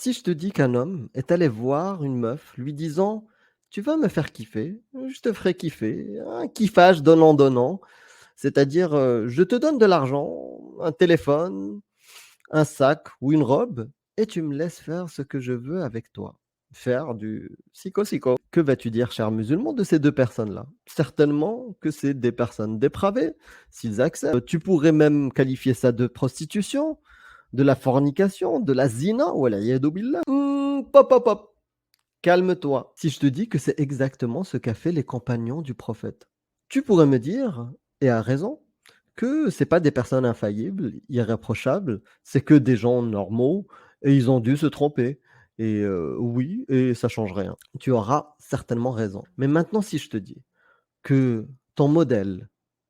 Si je te dis qu'un homme est allé voir une meuf lui disant: «Tu vas me faire kiffer, je te ferai kiffer», un kiffage donnant-donnant, c'est-à-dire, je te donne de l'argent, un téléphone, un sac ou une robe et tu me laisses faire ce que je veux avec toi. Faire du siko-siko. Que vas-tu dire, cher musulman, de ces 2 personnes-là? Certainement que c'est des personnes dépravées, s'ils acceptent. Tu pourrais même qualifier ça de prostitution, de la fornication, de la zina, wal'iyadou billah. Pop, pop, pop, calme-toi. Si je te dis que c'est exactement ce qu'a fait les compagnons du prophète. Tu pourrais me dire, et à raison, que c'est pas des personnes infaillibles, irréprochables, c'est que des gens normaux et ils ont dû se tromper et oui et ça change rien. Tu auras certainement raison. Mais maintenant si je te dis que ton modèle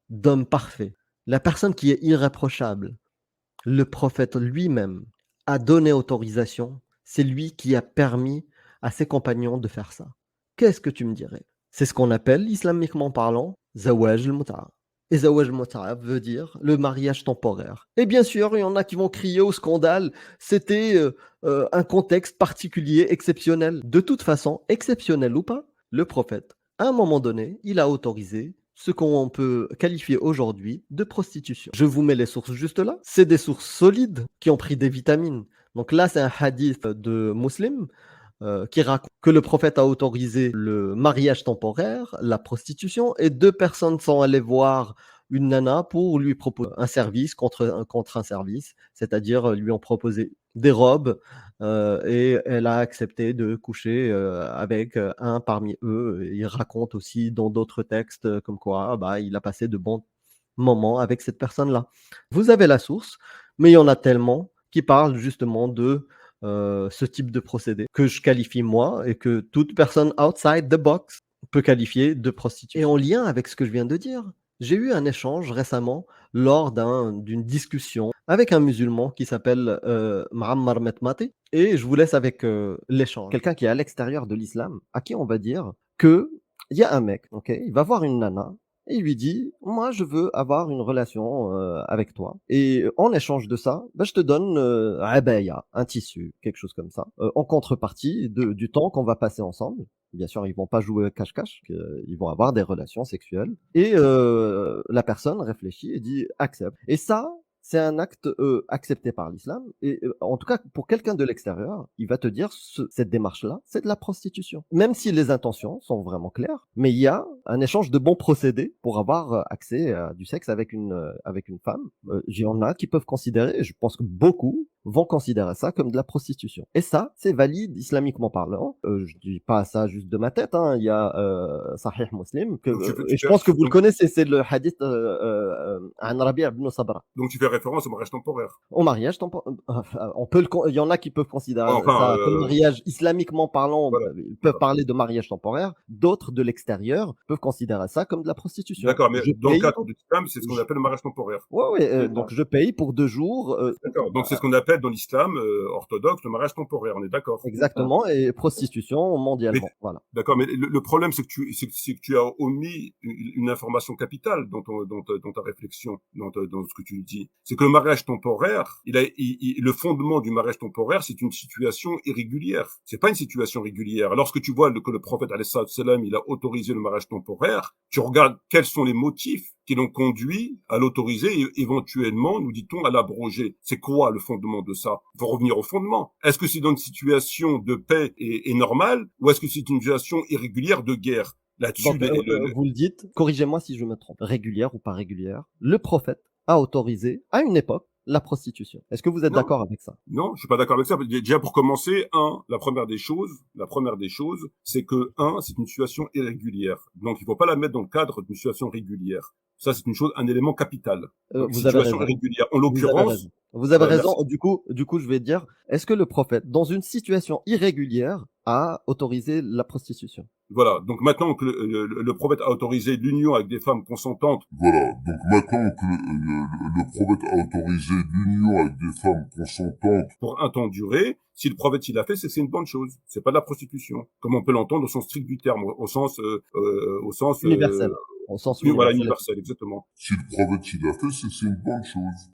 d'homme parfait, la personne qui est irréprochable, le prophète lui-même a donné autorisation, c'est lui qui a permis à ses compagnons de faire ça. Qu'est-ce que tu me dirais? C'est ce qu'on appelle, islamiquement parlant, zawaj al-mut'a. Et zawaj al-mut'a veut dire le mariage temporaire. Et bien sûr, il y en a qui vont crier au scandale, c'était un contexte particulier, exceptionnel. De toute façon, exceptionnel ou pas, le prophète, à un moment donné, il a autorisé ce qu'on peut qualifier aujourd'hui de prostitution. Je vous mets les sources juste là. C'est des sources solides qui ont pris des vitamines. Donc là, c'est un hadith de Muslim qui raconte que le prophète a autorisé le mariage temporaire, la prostitution, et 2 personnes sont allées voir une nana pour lui proposer un service contre un service, c'est-à-dire lui ont proposé des robes et elle a accepté de coucher avec un parmi eux. Et il raconte aussi dans d'autres textes comme quoi bah, il a passé de bons moments avec cette personne-là. Vous avez la source, mais il y en a tellement qui parlent justement de ce type de procédé que je qualifie moi et que toute personne outside the box peut qualifier de prostitution. Et en lien avec ce que je viens de dire, j'ai eu un échange récemment lors d'une discussion avec un musulman qui s'appelle Ma'ammar Metmati et je vous laisse avec l'échange. Quelqu'un qui est à l'extérieur de l'islam, à qui on va dire que il y a un mec, ok, il va voir une nana et il lui dit: «Moi, je veux avoir une relation, avec toi et en échange de ça, bah, je te donne, abaya, un tissu», quelque chose comme ça, en contrepartie de du temps qu'on va passer ensemble. Bien sûr, ils vont pas jouer cache-cache, ils vont avoir des relations sexuelles et la personne réfléchit et dit: «Accepte» et ça, c'est un acte, accepté par l'islam et en tout cas, pour quelqu'un de l'extérieur, il va te dire cette démarche-là, c'est de la prostitution. Même si les intentions sont vraiment claires, mais il y a un échange de bons procédés pour avoir, accès à du sexe avec une femme. Il y en a qui peuvent considérer, je pense que beaucoup vont considérer ça comme de la prostitution et ça, c'est valide islamiquement parlant. Je dis pas ça juste de ma tête, hein, il y a, Sahih Muslim que, Donc et je pense que vous le connaissez, c'est le hadith, An Rabi' ibn Sabra. donc tu fais référence au mariage temporaire. Au mariage on peut il y en a qui peuvent Ouais, considérer enfin, ça comme mariage islamiquement parlant, voilà, ils peuvent voilà. parler de mariage temporaire. D'autres de l'extérieur peuvent considérer ça comme de la prostitution. D'accord, mais Je dans le paye cadre de l'islam, c'est ce qu'on je appelle le mariage temporaire. ouais, ouais, C'est ça. donc je paye pour 2 jours, D'accord. Donc c'est ce qu'on appelle dans l'islam orthodoxe le mariage temporaire. On est d'accord. exactement et prostitution Mais mondialement, voilà. d'accord, mais le problème c'est que tu as omis une information capitale dans ta réflexion, dans ce que tu dis. C'est que le mariage temporaire, le fondement du mariage temporaire, c'est une situation irrégulière. C'est pas une situation régulière. Lorsque tu vois que le prophète alayhi salam, il a autorisé le mariage temporaire, tu regardes quels sont les motifs qui l'ont conduit à l'autoriser et éventuellement, nous dit-on, à l'abroger. C'est quoi le fondement de ça? Il faut revenir au fondement. Est-ce que c'est dans une situation de paix et normale ou est-ce que c'est une situation irrégulière de guerre? Là-dessus, Donc vous le dites, corrigez-moi si je me trompe, régulière ou pas régulière, le prophète a autorisé, à une époque, la prostitution. Est-ce que vous êtes non, d'accord avec ça? non, je suis pas d'accord avec ça. Déjà pour commencer, la première des choses, c'est que c'est une situation irrégulière. Donc il faut pas la mettre dans le cadre d'une situation régulière. Ça, c'est une chose, un élément capital. Donc Vous avez situation raison. irrégulière. En Vous avez l'occurrence, raison. Vous avez raison. merci. Du coup, je vais dire, est-ce que le prophète, dans une situation irrégulière, a autorisé la prostitution? Voilà. Donc maintenant que le prophète a autorisé l'union avec des femmes consentantes. Voilà, donc maintenant que le prophète a autorisé l'union avec des femmes consentantes, Pour un temps duré, si le prophète il l'a fait, c'est que c'est une bonne chose. C'est pas de la prostitution, comme on peut l'entendre au sens strict du terme, au sens Universel, au sens oui, voilà, universel. universel, exactement. si le prophète il a fait, c'est que c'est une bonne chose.